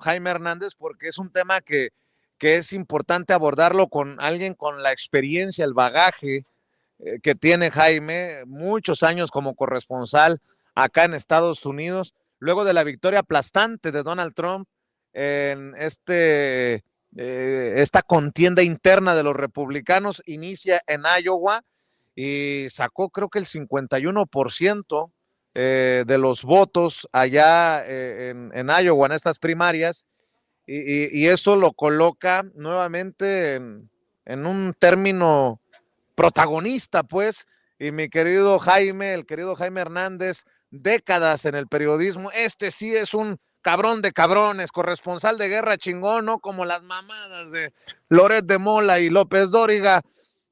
Jaime Hernández, porque es un tema que es importante abordarlo con alguien con la experiencia, el bagaje que tiene Jaime, muchos años como corresponsal acá en Estados Unidos, luego de la victoria aplastante de Donald Trump en esta contienda interna de los republicanos, inicia en Iowa y sacó creo que el 51% de los votos allá en Iowa, en estas primarias, y eso lo coloca nuevamente en un término protagonista, pues, y mi querido Jaime, el querido Jaime Hernández, décadas en el periodismo, este sí es un cabrón de cabrones, corresponsal de guerra chingón, ¿no? Como las mamadas de Loret de Mola y López Dóriga.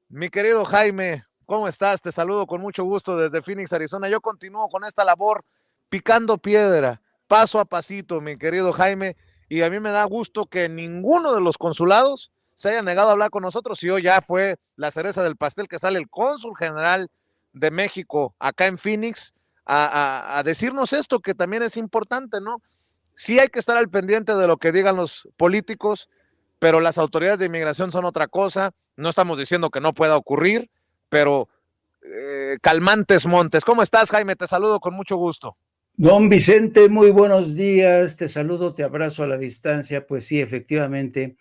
Mi querido Jaime, ¿cómo estás? Te saludo con mucho gusto desde Phoenix, Arizona. Yo continúo con esta labor picando piedra, paso a pasito, mi querido Jaime, y a mí me da gusto que ninguno de los consulados se haya negado a hablar con nosotros y hoy ya fue la cereza del pastel que sale el cónsul general de México acá en Phoenix a decirnos esto que también es importante, ¿no? Sí hay que estar al pendiente de lo que digan los políticos, pero las autoridades de inmigración son otra cosa. No estamos diciendo que no pueda ocurrir, pero calmantes montes. ¿Cómo estás, Jaime? Te saludo con mucho gusto. Don Vicente, muy buenos días. Te saludo, te abrazo a la distancia. Pues sí, efectivamente,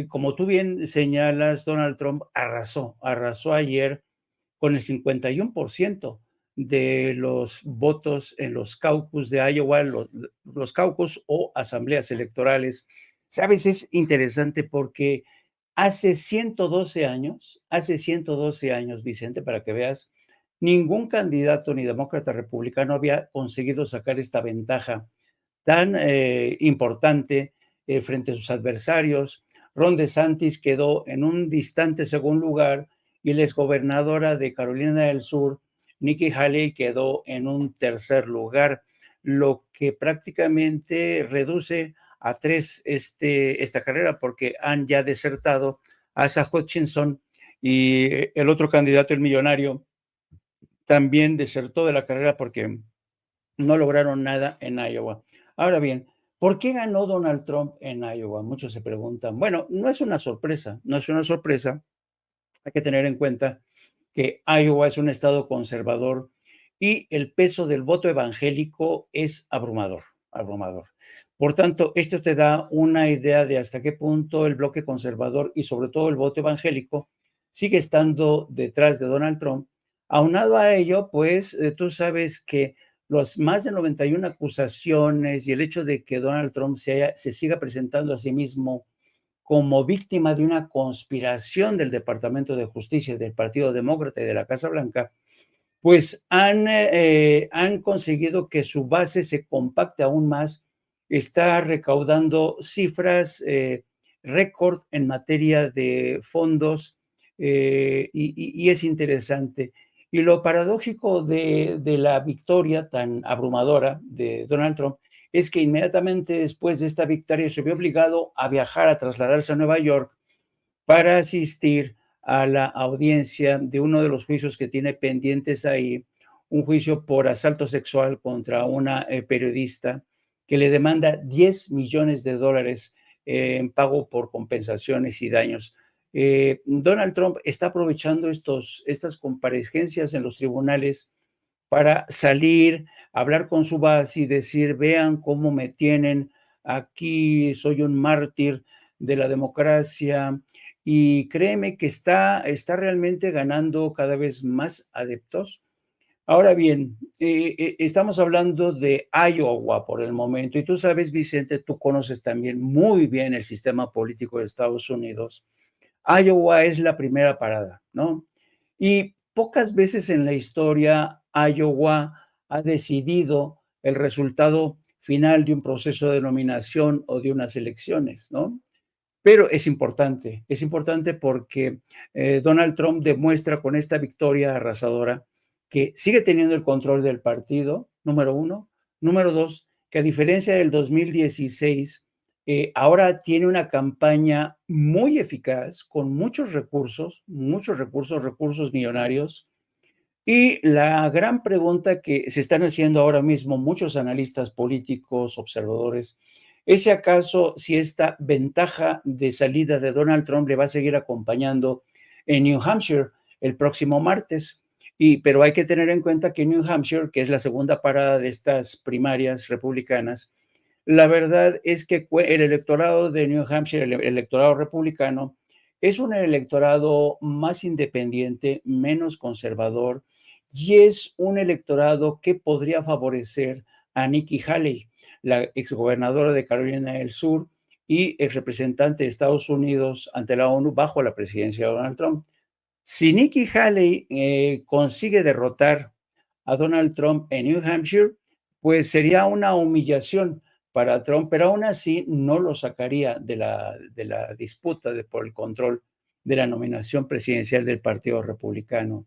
como tú bien señalas, Donald Trump arrasó ayer con el 51% de los votos en los caucus de Iowa, los caucus o asambleas electorales. Sabes, es interesante porque hace 112 años, Vicente, para que veas, ningún candidato ni demócrata republicano había conseguido sacar esta ventaja tan importante frente a sus adversarios. Ron DeSantis quedó en un distante segundo lugar y la exgobernadora de Carolina del Sur, Nikki Haley, quedó en un tercer lugar, lo que prácticamente reduce a tres esta carrera porque han ya desertado Asa Hutchinson y el otro candidato, el millonario, también desertó de la carrera porque no lograron nada en Iowa. Ahora bien, ¿por qué ganó Donald Trump en Iowa? Muchos se preguntan. Bueno, no es una sorpresa. Hay que tener en cuenta que Iowa es un estado conservador y el peso del voto evangélico es abrumador. Por tanto, esto te da una idea de hasta qué punto el bloque conservador y sobre todo el voto evangélico sigue estando detrás de Donald Trump. Aunado a ello, pues tú sabes que los más de 91 acusaciones y el hecho de que Donald Trump se siga presentando a sí mismo como víctima de una conspiración del Departamento de Justicia, del Partido Demócrata y de la Casa Blanca, pues han conseguido que su base se compacte aún más. Está recaudando cifras récord en materia de fondos y es interesante. Y lo paradójico de la victoria tan abrumadora de Donald Trump es que inmediatamente después de esta victoria se vio obligado a viajar, a trasladarse a Nueva York para asistir a la audiencia de uno de los juicios que tiene pendientes ahí, un juicio por asalto sexual contra una periodista que le demanda $10 millones en pago por compensaciones y daños. Donald Trump está aprovechando estas comparecencias en los tribunales para salir, hablar con su base y decir, vean cómo me tienen aquí, soy un mártir de la democracia. Y créeme que está realmente ganando cada vez más adeptos. Ahora bien, estamos hablando de Iowa por el momento, y tú sabes, Vicente, tú conoces también muy bien el sistema político de Estados Unidos. Iowa es la primera parada, ¿no? Y pocas veces en la historia Iowa ha decidido el resultado final de un proceso de nominación o de unas elecciones, ¿no? Pero es importante porque Donald Trump demuestra con esta victoria arrasadora que sigue teniendo el control del partido, número uno. Número dos, que a diferencia del 2016, ahora tiene una campaña muy eficaz, con muchos recursos millonarios, Y la gran pregunta que se están haciendo ahora mismo muchos analistas políticos, observadores, es si acaso si esta ventaja de salida de Donald Trump le va a seguir acompañando en New Hampshire el próximo martes. Pero hay que tener en cuenta que New Hampshire, que es la segunda parada de estas primarias republicanas, la verdad es que el electorado de New Hampshire, el electorado republicano, es un electorado más independiente, menos conservador, y es un electorado que podría favorecer a Nikki Haley, la exgobernadora de Carolina del Sur y exrepresentante de Estados Unidos ante la ONU bajo la presidencia de Donald Trump. Si Nikki Haley consigue derrotar a Donald Trump en New Hampshire, pues sería una humillación para Trump, pero aún así no lo sacaría de la disputa por el control de la nominación presidencial del Partido Republicano.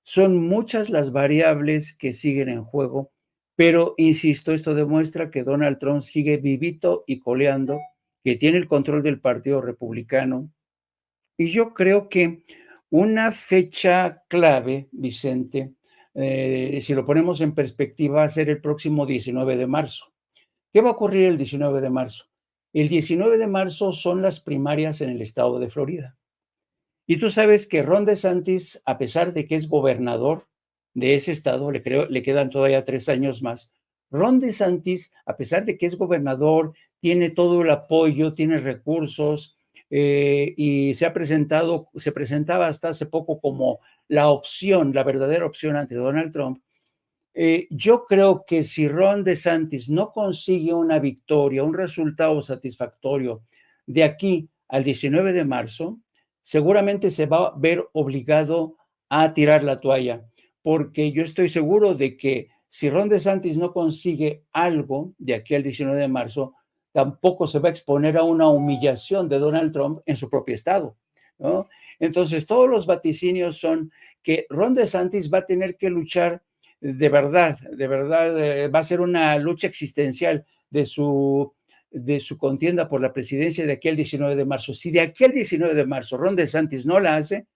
Son muchas las variables que siguen en juego, pero insisto, esto demuestra que Donald Trump sigue vivito y coleando, que tiene el control del Partido Republicano. Y yo creo que una fecha clave, Vicente, si lo ponemos en perspectiva, va a ser el próximo 19 de marzo. ¿Qué va a ocurrir el 19 de marzo? El 19 de marzo son las primarias en el estado de Florida. Y tú sabes que Ron DeSantis, a pesar de que es gobernador de ese estado, le quedan todavía 3 años más. Ron DeSantis, a pesar de que es gobernador, tiene todo el apoyo, tiene recursos, y se presentaba hasta hace poco como la opción, la verdadera opción ante Donald Trump. Yo creo que si Ron DeSantis no consigue una victoria, un resultado satisfactorio de aquí al 19 de marzo, seguramente se va a ver obligado a tirar la toalla, porque yo estoy seguro de que si Ron DeSantis no consigue algo de aquí al 19 de marzo, tampoco se va a exponer a una humillación de Donald Trump en su propio estado, ¿no? Entonces, todos los vaticinios son que Ron DeSantis va a tener que luchar de verdad, va a ser una lucha existencial de su contienda por la presidencia de aquí al 19 de marzo. Si de aquí al 19 de marzo Ron DeSantis no la hace,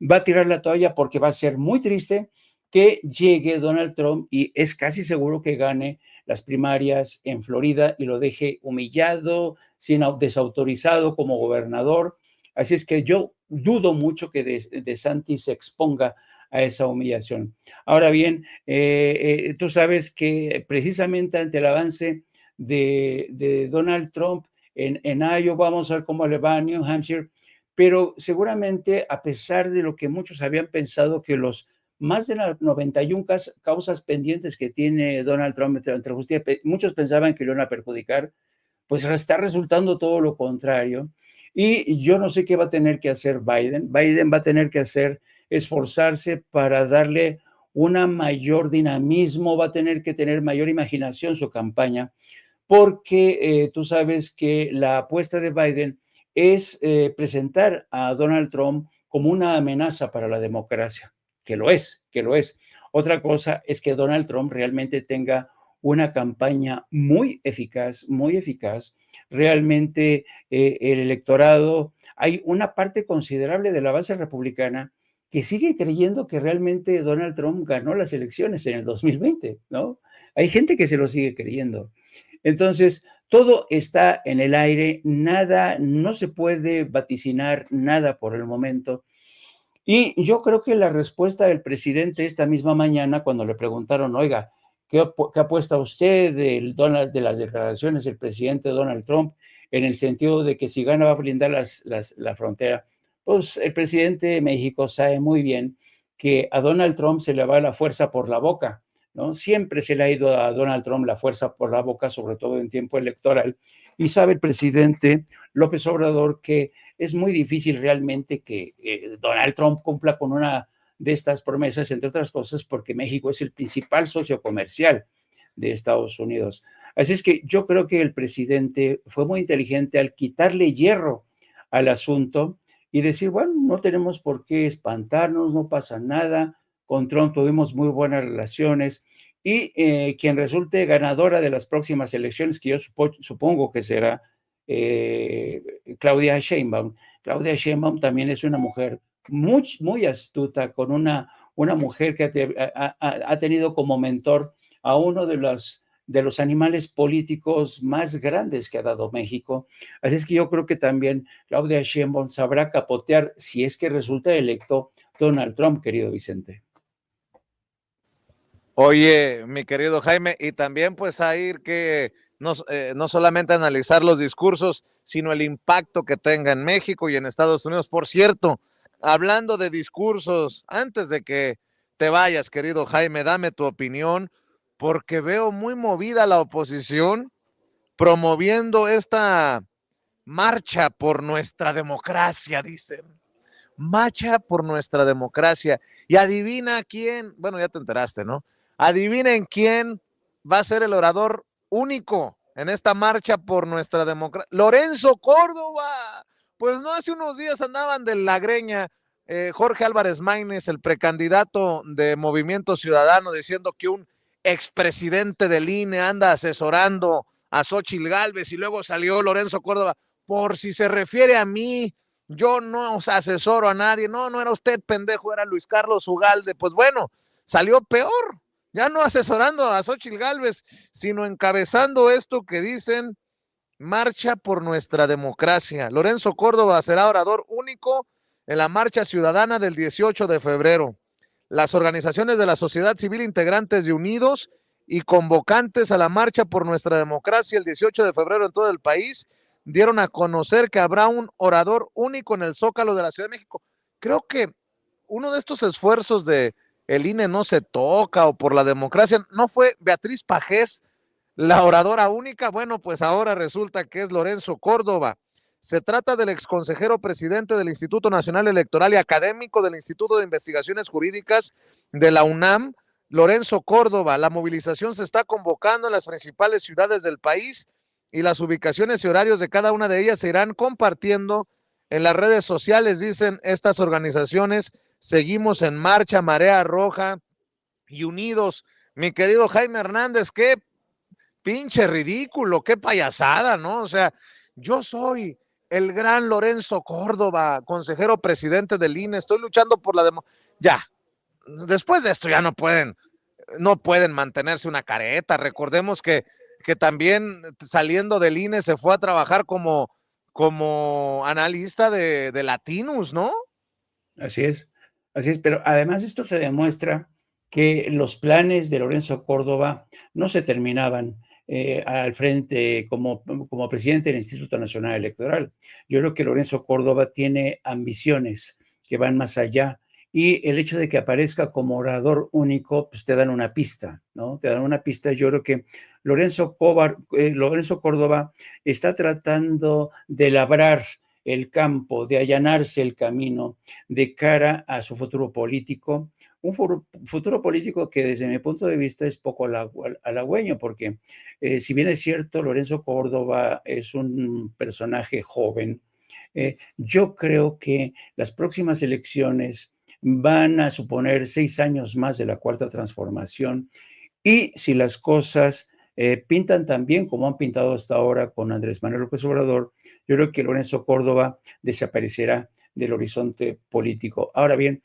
va a tirar la toalla porque va a ser muy triste que llegue Donald Trump y es casi seguro que gane las primarias en Florida y lo deje humillado, desautorizado como gobernador. Así es que yo dudo mucho que DeSantis se exponga a esa humillación. Ahora bien, tú sabes que precisamente ante el avance de Donald Trump en Iowa, vamos a ver cómo le va a New Hampshire, pero seguramente a pesar de lo que muchos habían pensado que los más de las 91 causas pendientes que tiene Donald Trump entre justicia, muchos pensaban que le iban a perjudicar, pues está resultando todo lo contrario. Y yo no sé qué va a tener que hacer Biden. Biden va a tener que esforzarse para darle una mayor dinamismo, va a tener que tener mayor imaginación su campaña, porque tú sabes que la apuesta de Biden es presentar a Donald Trump como una amenaza para la democracia, que lo es, que lo es. Otra cosa es que Donald Trump realmente tenga una campaña muy eficaz, muy eficaz. Realmente el electorado, hay una parte considerable de la base republicana que sigue creyendo que realmente Donald Trump ganó las elecciones en el 2020, ¿no? Hay gente que se lo sigue creyendo. Entonces, todo está en el aire, nada, no se puede vaticinar nada por el momento. Y yo creo que la respuesta del presidente esta misma mañana, cuando le preguntaron, oiga, ¿qué apuesta usted de las declaraciones del presidente Donald Trump en el sentido de que si gana va a blindar la frontera? Pues el presidente de México sabe muy bien que a Donald Trump se le va la fuerza por la boca, ¿no? Siempre se le ha ido a Donald Trump la fuerza por la boca, sobre todo en tiempo electoral. Y sabe el presidente López Obrador que es muy difícil realmente que Donald Trump cumpla con una de estas promesas, entre otras cosas, porque México es el principal socio comercial de Estados Unidos. Así es que yo creo que el presidente fue muy inteligente al quitarle hierro al asunto y decir, bueno, no tenemos por qué espantarnos, no pasa nada, con Trump tuvimos muy buenas relaciones y quien resulte ganadora de las próximas elecciones, que yo supongo que será Claudia Sheinbaum. Claudia Sheinbaum también es una mujer muy, muy astuta, con una una mujer que ha tenido como mentor a uno de los animales políticos más grandes que ha dado México. Así es que yo creo que también Claudia Sheinbaum sabrá capotear, si es que resulta electo Donald Trump, querido Vicente. Oye, mi querido Jaime, y también pues a ir que no solamente analizar los discursos, sino el impacto que tenga en México y en Estados Unidos. Por cierto, hablando de discursos, antes de que te vayas, querido Jaime, dame tu opinión, porque veo muy movida la oposición promoviendo esta marcha por nuestra democracia, dicen. Marcha por nuestra democracia. Y adivina quién, bueno, ya te enteraste, ¿no? Adivinen quién va a ser el orador único en esta marcha por nuestra democracia. Lorenzo Córdoba. Pues no, hace unos días andaban de la greña Jorge Álvarez Maínez, el precandidato de Movimiento Ciudadano, diciendo que un expresidente del INE anda asesorando a Xóchitl Gálvez, y luego salió Lorenzo Córdoba. Por si se refiere a mí, yo no asesoro a nadie. No, no era usted, pendejo, era Luis Carlos Ugalde. Pues bueno, salió peor, ya no asesorando a Xóchitl Gálvez, sino encabezando esto que dicen marcha por nuestra democracia. Lorenzo Córdoba será orador único en la marcha ciudadana del 18 de febrero. Las organizaciones de la sociedad civil integrantes de Unidos y convocantes a la marcha por nuestra democracia el 18 de febrero en todo el país dieron a conocer que habrá un orador único en el Zócalo de la Ciudad de México. Creo que uno de estos esfuerzos de el INE no se toca o por la democracia, ¿no fue Beatriz Pajés la oradora única? Bueno, pues ahora resulta que es Lorenzo Córdoba. Se trata del exconsejero presidente del Instituto Nacional Electoral y académico del Instituto de Investigaciones Jurídicas de la UNAM, Lorenzo Córdoba. La movilización se está convocando en las principales ciudades del país y las ubicaciones y horarios de cada una de ellas se irán compartiendo en las redes sociales, dicen estas organizaciones. Seguimos en marcha, Marea Roja y Unidos. Mi querido Jaime Hernández, qué pinche ridículo, qué payasada, ¿no? O sea, yo soy el gran Lorenzo Córdoba, consejero presidente del INE, estoy luchando por la democracia. Ya, después de esto ya no pueden mantenerse una careta. Recordemos que también saliendo del INE se fue a trabajar como analista de Latinus, ¿no? Así es, pero además esto se demuestra que los planes de Lorenzo Córdoba no se terminaban al frente como presidente del Instituto Nacional Electoral. Yo creo que Lorenzo Córdoba tiene ambiciones que van más allá, y el hecho de que aparezca como orador único, pues te dan una pista, ¿no? Te dan una pista. Yo creo que Lorenzo Córdoba está tratando de labrar el campo, de allanarse el camino de cara a su futuro político, un futuro político que desde mi punto de vista es poco halagüeño, porque si bien es cierto, Lorenzo Córdoba es un personaje joven, yo creo que las próximas elecciones van a suponer 6 años más de la Cuarta Transformación, y si las cosas pintan tan bien como han pintado hasta ahora con Andrés Manuel López Obrador, yo creo que Lorenzo Córdoba desaparecerá del horizonte político. Ahora bien,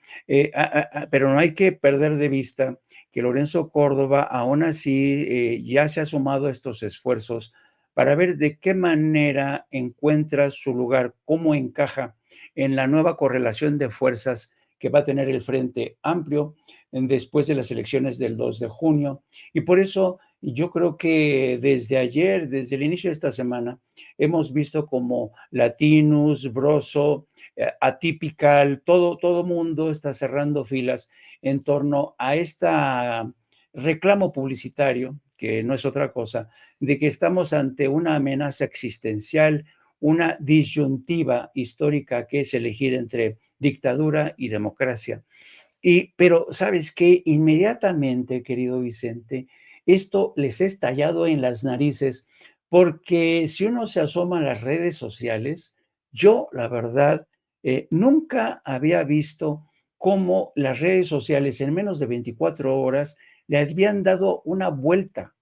pero no hay que perder de vista que Lorenzo Córdoba aún así ya se ha sumado a estos esfuerzos para ver de qué manera encuentra su lugar, cómo encaja en la nueva correlación de fuerzas que va a tener el Frente Amplio después de las elecciones del 2 de junio. Y por eso yo creo que desde ayer, desde el inicio de esta semana, hemos visto como Latinus, Broso, Atypical, todo mundo está cerrando filas en torno a esta reclamo publicitario, que no es otra cosa, de que estamos ante una amenaza existencial, una disyuntiva histórica que es elegir entre dictadura y democracia. Pero, ¿sabes qué? Inmediatamente, querido Vicente, esto les ha estallado en las narices, porque si uno se asoma a las redes sociales, yo, la verdad, nunca había visto cómo las redes sociales en menos de 24 horas le habían dado una vuelta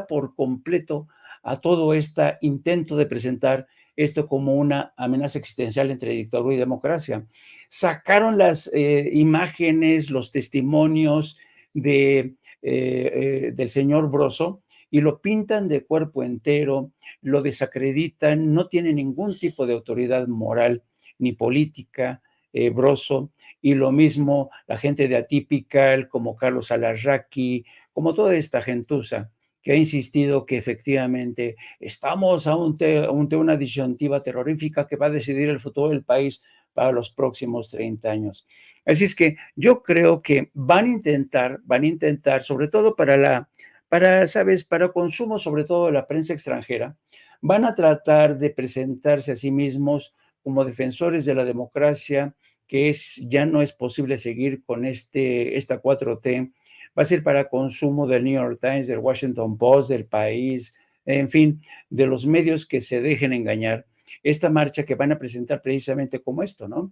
por completo a todo este intento de presentar esto como una amenaza existencial entre dictadura y democracia. Sacaron las imágenes, los testimonios del señor Broso y lo pintan de cuerpo entero, lo desacreditan, no tiene ningún tipo de autoridad moral ni política, Broso, y lo mismo la gente de Atypical, como Carlos Alarraqui, como toda esta gentuza que ha insistido que efectivamente estamos ante una disyuntiva terrorífica que va a decidir el futuro del país para los próximos 30 años. Así es que yo creo que van a intentar, sobre todo ¿sabes? Para consumo, sobre todo de la prensa extranjera, van a tratar de presentarse a sí mismos como defensores de la democracia, que ya no es posible seguir con esta 4T. Va a ser para consumo del New York Times, del Washington Post, del País, en fin, de los medios que se dejen engañar. Esta marcha que van a presentar precisamente como esto, ¿no?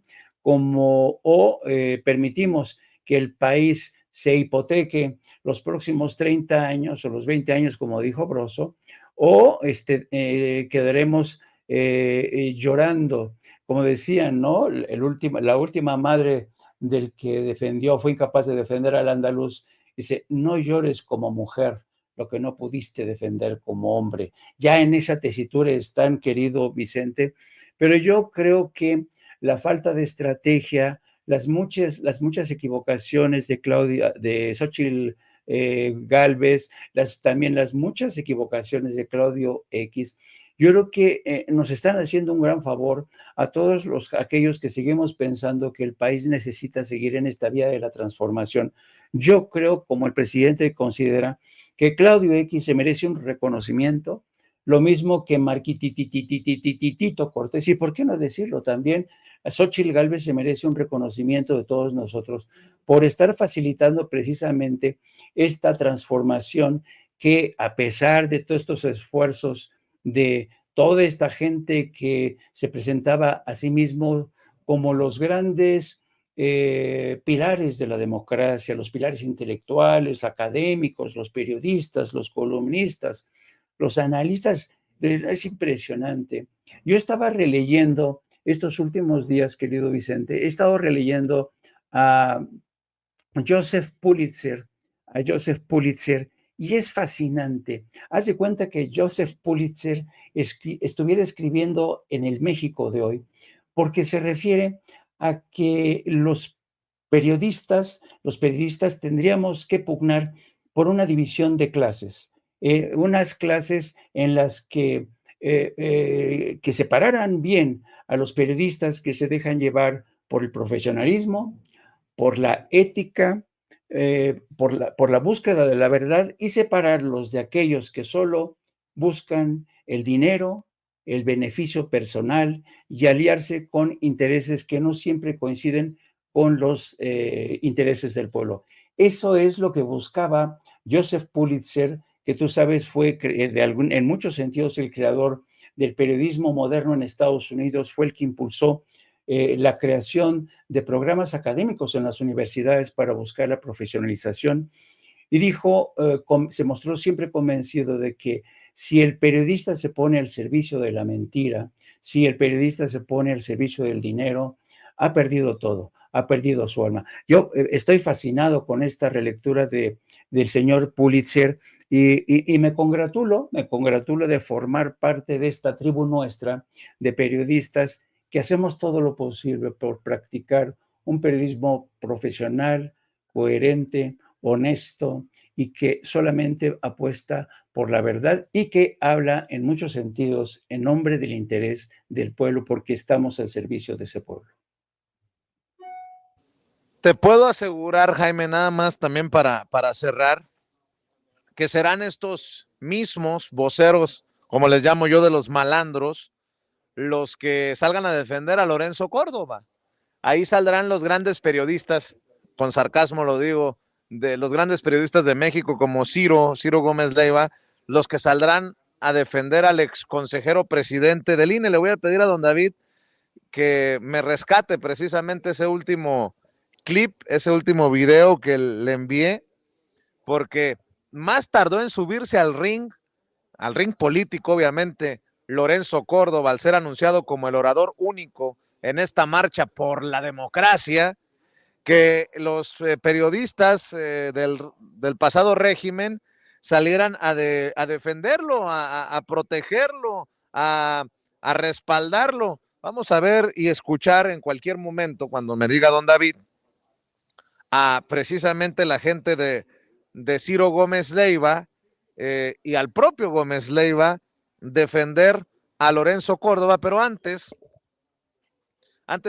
Permitimos que el país se hipoteque los próximos 30 años o los 20 años, como dijo Broso, o quedaremos llorando, como decían, ¿no? La última madre del que defendió, fue incapaz de defender al andaluz, dice, no llores como mujer lo que no pudiste defender como hombre. Ya en esa tesitura están, querido Vicente, pero yo creo que la falta de estrategia, las muchas equivocaciones de Xóchitl Gálvez, también las muchas equivocaciones de Claudio X, yo creo que nos están haciendo un gran favor a todos aquellos que seguimos pensando que el país necesita seguir en esta vía de la transformación. Yo creo, como el presidente considera, que Claudio X se merece un reconocimiento, lo mismo que Marquititititititito Cortés, y por qué no decirlo también, Xóchitl Gálvez se merece un reconocimiento de todos nosotros por estar facilitando precisamente esta transformación que, a pesar de todos estos esfuerzos de toda esta gente que se presentaba a sí mismo como los grandes pilares de la democracia, los pilares intelectuales, académicos, los periodistas, los columnistas, los analistas, es impresionante. Yo estaba releyendo estos últimos días, querido Vicente, he estado releyendo a Joseph Pulitzer, y es fascinante. Haz de cuenta que Joseph Pulitzer estuviera escribiendo en el México de hoy, porque se refiere a que los periodistas tendríamos que pugnar por una división de clases, unas clases en las que separaran bien a los periodistas que se dejan llevar por el profesionalismo, por la ética, por la búsqueda de la verdad, y separarlos de aquellos que solo buscan el dinero, el beneficio personal y aliarse con intereses que no siempre coinciden con los intereses del pueblo. Eso es lo que buscaba Joseph Pulitzer, que tú sabes fue en muchos sentidos el creador del periodismo moderno en Estados Unidos, fue el que impulsó la creación de programas académicos en las universidades para buscar la profesionalización, y dijo, se mostró siempre convencido de que si el periodista se pone al servicio de la mentira, si el periodista se pone al servicio del dinero, ha perdido todo, ha perdido su alma. Yo estoy fascinado con esta relectura del señor Pulitzer y me congratulo de formar parte de esta tribu nuestra de periodistas que hacemos todo lo posible por practicar un periodismo profesional, coherente, honesto y que solamente apuesta por la verdad y que habla en muchos sentidos en nombre del interés del pueblo porque estamos al servicio de ese pueblo. Te puedo asegurar, Jaime, nada más también para cerrar, que serán estos mismos voceros, como les llamo yo, de los malandros, los que salgan a defender a Lorenzo Córdoba. Ahí saldrán los grandes periodistas, con sarcasmo lo digo, de los grandes periodistas de México como Ciro Gómez Leiva, los que saldrán a defender al ex consejero presidente del INE. Le voy a pedir a don David que me rescate precisamente ese último clip, ese último video que le envié, porque más tardó en subirse al ring al ring político, obviamente, Lorenzo Córdoba, al ser anunciado como el orador único en esta marcha por la democracia, que los periodistas del pasado régimen salieran a defenderlo, a protegerlo, a respaldarlo. Vamos a ver y escuchar en cualquier momento, cuando me diga don David, a precisamente la gente de Ciro Gómez Leiva y al propio Gómez Leiva defender a Lorenzo Córdoba, pero antes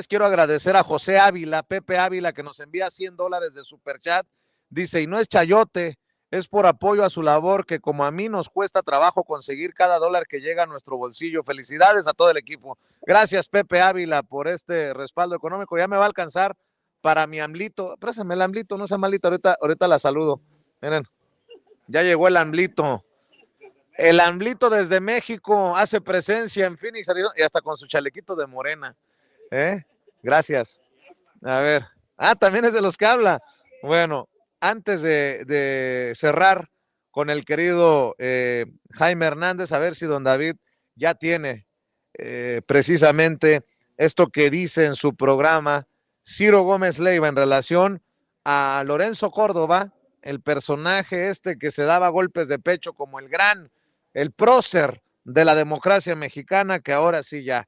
quiero agradecer a José Ávila, Pepe Ávila, que nos envía $100 de superchat. Dice, y no es chayote, es por apoyo a su labor, que como a mí nos cuesta trabajo conseguir cada dólar que llega a nuestro bolsillo. Felicidades a todo el equipo. Gracias, Pepe Ávila, por este respaldo económico. Ya me va a alcanzar para mi AMLito. Préstame el AMLito, no sea malito, ahorita la saludo. Miren, ya llegó el AMLito. El AMLito desde México hace presencia en Phoenix, Arizona, y hasta con su chalequito de Morena. Gracias. A ver. También es de los que habla. Bueno, antes de cerrar con el querido Jaime Hernández, a ver si don David ya tiene precisamente esto que dice en su programa Ciro Gómez Leiva en relación a Lorenzo Córdoba, el personaje que se daba golpes de pecho como el prócer de la democracia mexicana, que ahora sí ya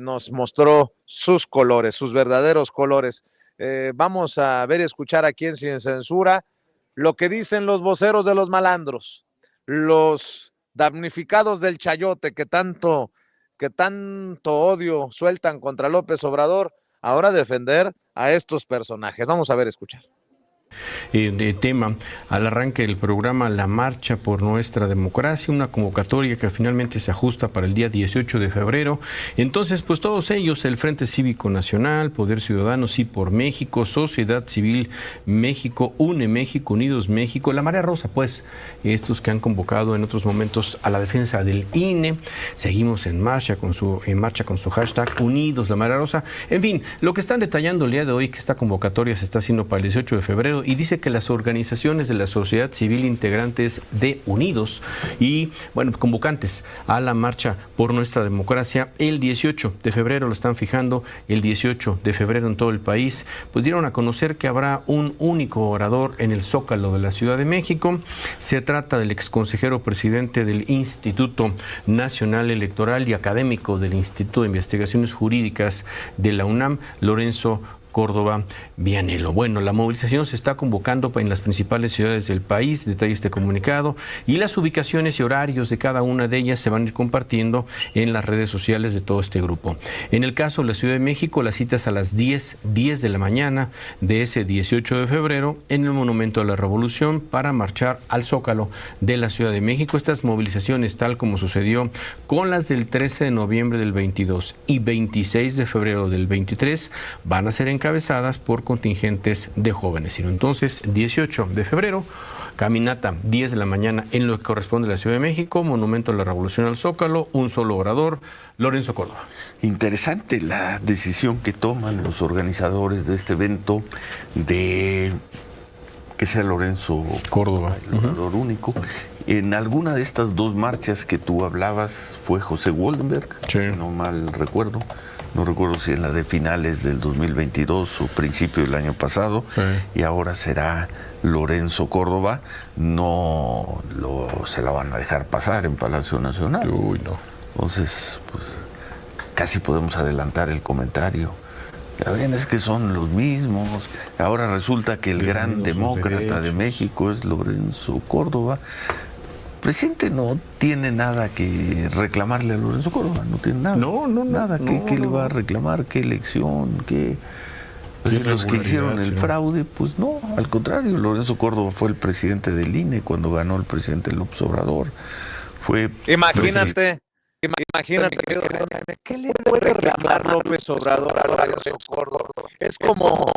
nos mostró sus colores, sus verdaderos colores. Vamos a ver y escuchar aquí en Sin Censura lo que dicen los voceros de los malandros, los damnificados del chayote que tanto odio sueltan contra López Obrador, ahora defender a estos personajes. Vamos a ver, escuchar. De tema al arranque del programa La Marcha por Nuestra Democracia, una convocatoria que finalmente se ajusta para el día 18 de febrero. Entonces, pues todos ellos, el Frente Cívico Nacional, Poder Ciudadano, Sí por México, Sociedad Civil México, Une México, Unidos México, La Marea Rosa, pues estos que han convocado en otros momentos a la defensa del INE. Seguimos en marcha con su hashtag Unidos La Marea Rosa. En fin, lo que están detallando el día de hoy, que esta convocatoria se está haciendo para el 18 de febrero, y dice que las organizaciones de la sociedad civil integrantes de Unidos y, bueno, convocantes a la marcha por nuestra democracia, el 18 de febrero lo están fijando, el 18 de febrero en todo el país, pues dieron a conocer que habrá un único orador en el Zócalo de la Ciudad de México. Se trata del exconsejero presidente del Instituto Nacional Electoral y académico del Instituto de Investigaciones Jurídicas de la UNAM, Lorenzo Córdoba Vianello. Bueno, la movilización se está convocando en las principales ciudades del país, detalle este comunicado, y las ubicaciones y horarios de cada una de ellas se van a ir compartiendo en las redes sociales de todo este grupo. En el caso de la Ciudad de México, la cita es a las 10 de la mañana de ese 18 de febrero en el Monumento a la Revolución para marchar al Zócalo de la Ciudad de México. Estas movilizaciones, tal como sucedió con las del 13 de noviembre del 22 y 26 de febrero del 23, van a ser encabezadas por contingentes de jóvenes. Entonces, 18 de febrero, caminata 10 de la mañana en lo que corresponde a la Ciudad de México, Monumento a la Revolución al Zócalo, un solo orador, Lorenzo Córdoba. Interesante la decisión que toman los organizadores de este evento de que sea Lorenzo Córdoba, el orador único. En alguna de estas dos marchas que tú hablabas fue José Woldenberg, si no mal recuerdo. No recuerdo si en la de finales del 2022 o principio del año pasado, y ahora será Lorenzo Córdoba. No se la van a dejar pasar en Palacio Nacional. Uy, no. Entonces, pues, casi podemos adelantar el comentario. Ya ven, es que son los mismos. Ahora resulta que el gran demócrata de México es Lorenzo Córdoba. El presidente no tiene nada que reclamarle a Lorenzo Córdoba, no tiene nada. Nada. ¿Qué le va a reclamar? ¿Qué elección? Pues los que hicieron el fraude, pues no, al contrario, Lorenzo Córdoba fue el presidente del INE cuando ganó el presidente López Obrador. Imagínate, ¿qué le puede reclamar López Obrador a Lorenzo Córdoba? Es como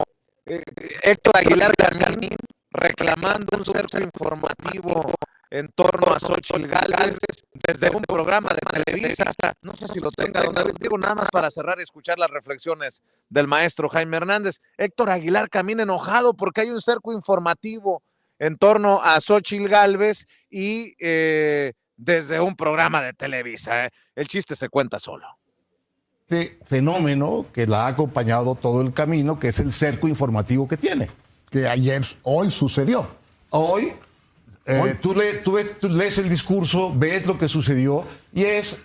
Héctor Aguilar Camín reclamando un cerco informativo en torno a Xóchitl Gálvez desde un programa de Televisa. No sé si lo tenga, don David. Digo nada más para cerrar y escuchar las reflexiones del maestro Jaime Hernández. Héctor Aguilar Camín enojado porque hay un cerco informativo en torno a Xóchitl Gálvez y desde un programa de Televisa. El chiste se cuenta solo. Este fenómeno que la ha acompañado todo el camino, que es el cerco informativo que tiene, que hoy sucedió. Hoy tú lees el discurso, ves lo que sucedió y es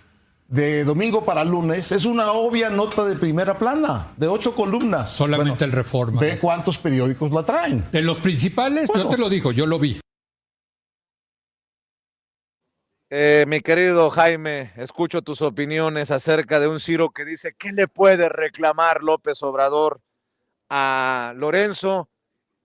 de domingo para lunes, es una obvia nota de primera plana, de 8 columnas. Solamente el Reforma. Ve cuántos periódicos la traen. De los principales, yo te lo digo, yo lo vi. Mi querido Jaime, escucho tus opiniones acerca de un Ciro que dice, ¿qué le puede reclamar López Obrador a Lorenzo?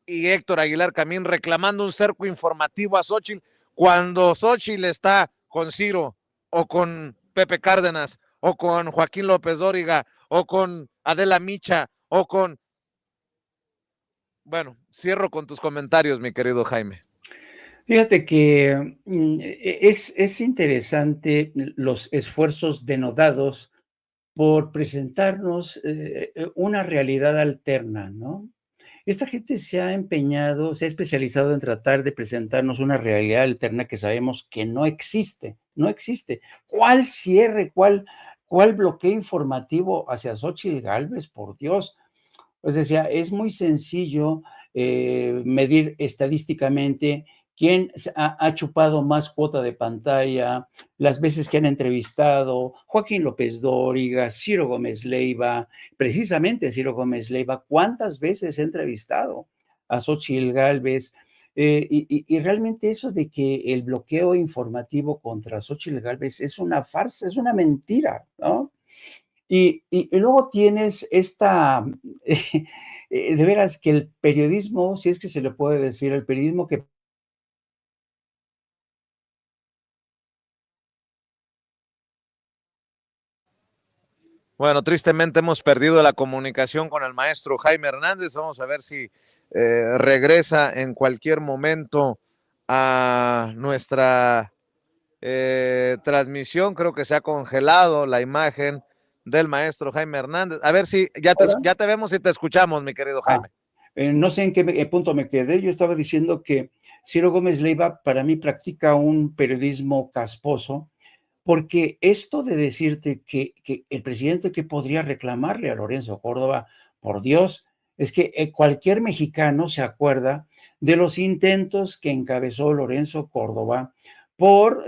Y Héctor Aguilar Camín reclamando un cerco informativo a Xóchitl, cuando Xóchitl está con Ciro, o con Pepe Cárdenas, o con Joaquín López Dóriga, o con Adela Micha, o con... Bueno, cierro con tus comentarios, mi querido Jaime. Fíjate que es interesante los esfuerzos denodados por presentarnos una realidad alterna, ¿no? Esta gente se ha empeñado, se ha especializado en tratar de presentarnos una realidad alterna que sabemos que no existe, no existe. ¿Cuál cierre, cuál bloqueo informativo hacia Xóchitl Gálvez? Por Dios. Pues decía, es muy sencillo medir estadísticamente quién ha chupado más cuota de pantalla, las veces que han entrevistado Joaquín López Dóriga, Ciro Gómez Leiva, precisamente Ciro Gómez Leiva, cuántas veces ha entrevistado a Xóchitl Gálvez. Y realmente eso de que el bloqueo informativo contra Xóchitl Gálvez es una farsa, es una mentira, ¿no? Y luego tienes esta, de veras que el periodismo, si es que se le puede decir, el periodismo que... Bueno, tristemente hemos perdido la comunicación con el maestro Jaime Hernández. Vamos a ver si regresa en cualquier momento a nuestra transmisión. Creo que se ha congelado la imagen del maestro Jaime Hernández. A ver si ya te vemos y te escuchamos, mi querido Jaime. No sé en qué punto me quedé. Yo estaba diciendo que Ciro Gómez Leiva para mí practica un periodismo casposo, porque esto de decirte que el presidente que podría reclamarle a Lorenzo Córdoba, por Dios, es que cualquier mexicano se acuerda de los intentos que encabezó Lorenzo Córdoba por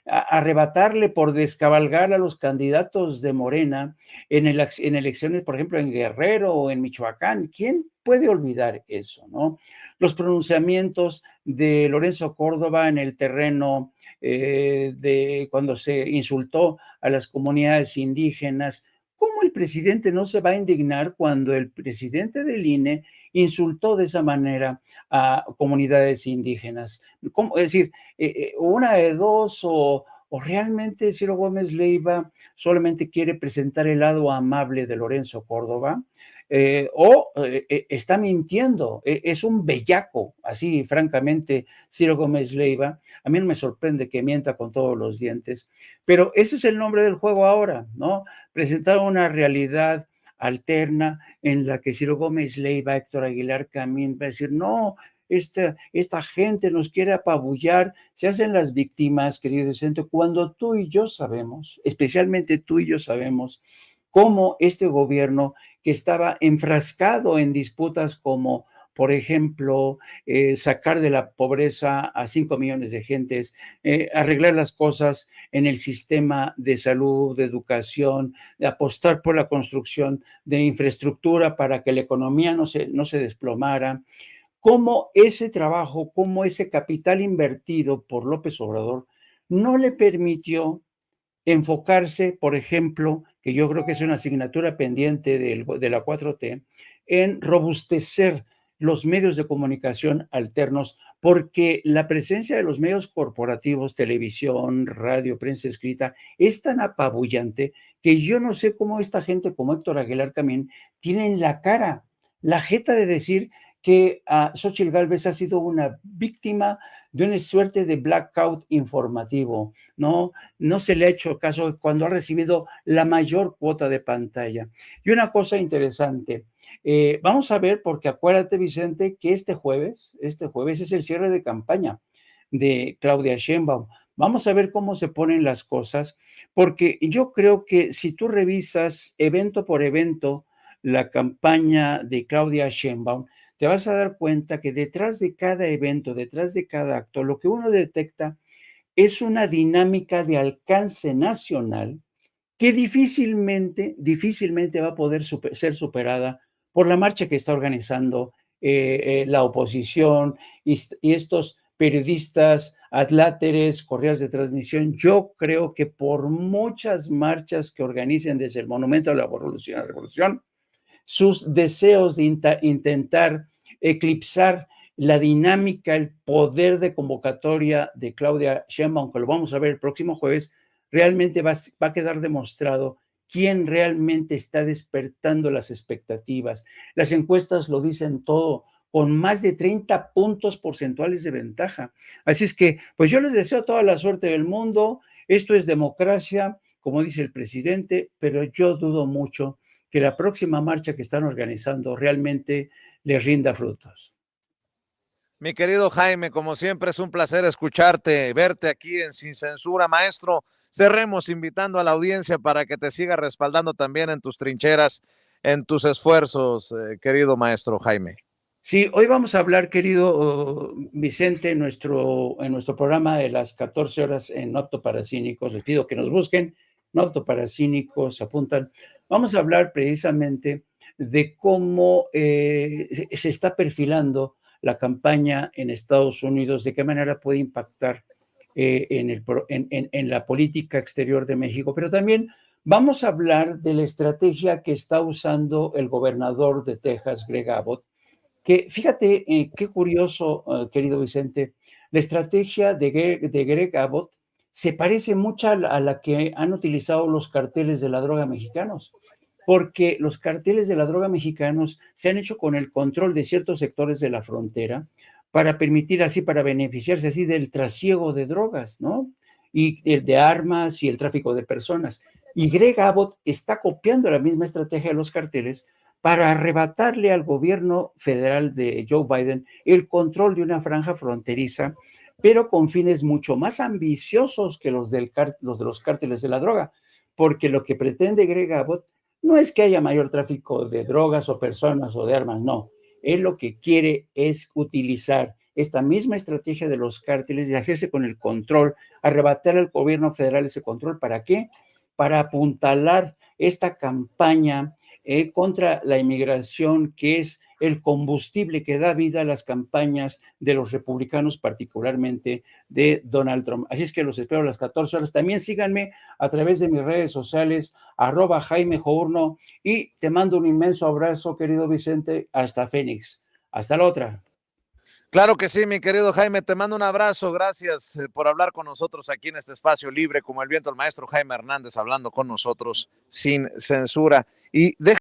arrebatarle, por descabalgar a los candidatos de Morena en elecciones, por ejemplo, en Guerrero o en Michoacán. ¿Quién puede olvidar eso, no? Los pronunciamientos de Lorenzo Córdoba en el terreno de cuando se insultó a las comunidades indígenas. ¿Cómo el presidente no se va a indignar cuando el presidente del INE insultó de esa manera a comunidades indígenas? ¿Cómo? Es decir, una de dos, o realmente Ciro Gómez Leiva solamente quiere presentar el lado amable de Lorenzo Córdoba, o está mintiendo, es un bellaco, así francamente Ciro Gómez Leiva. A mí no me sorprende que mienta con todos los dientes, pero ese es el nombre del juego ahora, ¿no? Presentar una realidad alterna en la que Ciro Gómez Leiva, Héctor Aguilar Camín va a decir, no, esta gente nos quiere apabullar, se hacen las víctimas, querido Vicente, cuando tú y yo sabemos, especialmente tú y yo sabemos, cómo este gobierno que estaba enfrascado en disputas como, por ejemplo, sacar de la pobreza a 5 millones de gentes, arreglar las cosas en el sistema de salud, de educación, de apostar por la construcción de infraestructura para que la economía no se desplomara. Cómo ese trabajo, cómo ese capital invertido por López Obrador no le permitió enfocarse, por ejemplo, que yo creo que es una asignatura pendiente de la 4T, en robustecer los medios de comunicación alternos, porque la presencia de los medios corporativos, televisión, radio, prensa escrita, es tan apabullante que yo no sé cómo esta gente como Héctor Aguilar Camín tienen la jeta de decir que Xóchitl Gálvez ha sido una víctima de una suerte de blackout informativo, ¿no? No se le ha hecho caso cuando ha recibido la mayor cuota de pantalla. Y una cosa interesante, vamos a ver, porque acuérdate, Vicente, que este jueves es el cierre de campaña de Claudia Sheinbaum. Vamos a ver cómo se ponen las cosas, porque yo creo que si tú revisas evento por evento la campaña de Claudia Sheinbaum, te vas a dar cuenta que detrás de cada evento, detrás de cada acto, lo que uno detecta es una dinámica de alcance nacional que difícilmente va a poder ser superada por la marcha que está organizando la oposición y estos periodistas, adláteres, correas de transmisión. Yo creo que por muchas marchas que organicen desde el Monumento a la Revolución, sus deseos de intentar eclipsar la dinámica, el poder de convocatoria de Claudia Sheinbaum, aunque lo vamos a ver el próximo jueves, realmente va a quedar demostrado quién realmente está despertando las expectativas. Las encuestas lo dicen todo, con más de 30 puntos porcentuales de ventaja. Así es que, pues yo les deseo toda la suerte del mundo. Esto es democracia, como dice el presidente, pero yo dudo mucho que la próxima marcha que están organizando realmente les rinda frutos. Mi querido Jaime, como siempre es un placer escucharte, verte aquí en Sin Censura, maestro. Cerremos invitando a la audiencia para que te siga respaldando también en tus trincheras, en tus esfuerzos, querido maestro Jaime. Sí, hoy vamos a hablar, querido Vicente, en nuestro programa de las 14 horas en No Apto para Cínicos. Les pido que nos busquen, No Apto para Cínicos, apuntan. Vamos a hablar precisamente de cómo se está perfilando la campaña en Estados Unidos, de qué manera puede impactar en la política exterior de México, pero también vamos a hablar de la estrategia que está usando el gobernador de Texas, Greg Abbott, que fíjate qué curioso, querido Vicente, la estrategia de Greg Abbott se parece mucho a la que han utilizado los carteles de la droga mexicanos, porque los carteles de la droga mexicanos se han hecho con el control de ciertos sectores de la frontera para permitir así, para beneficiarse así del trasiego de drogas, ¿no? Y el de armas y el tráfico de personas. Y Greg Abbott está copiando la misma estrategia de los carteles para arrebatarle al gobierno federal de Joe Biden el control de una franja fronteriza, pero con fines mucho más ambiciosos que los de los cárteles de la droga, porque lo que pretende Greg Abbott no es que haya mayor tráfico de drogas o personas o de armas, no. Él lo que quiere es utilizar esta misma estrategia de los cárteles y hacerse con el control, arrebatar al gobierno federal ese control. ¿Para qué? Para apuntalar esta campaña contra la inmigración, que es el combustible que da vida a las campañas de los republicanos, particularmente de Donald Trump. Así es que los espero a las 14 horas. También síganme a través de mis redes sociales, @Jaime Journo, y te mando un inmenso abrazo, querido Vicente, hasta Phoenix. Hasta la otra. Claro que sí, mi querido Jaime, te mando un abrazo, gracias por hablar con nosotros aquí en este espacio libre como el viento, el maestro Jaime Hernández hablando con nosotros sin censura. Y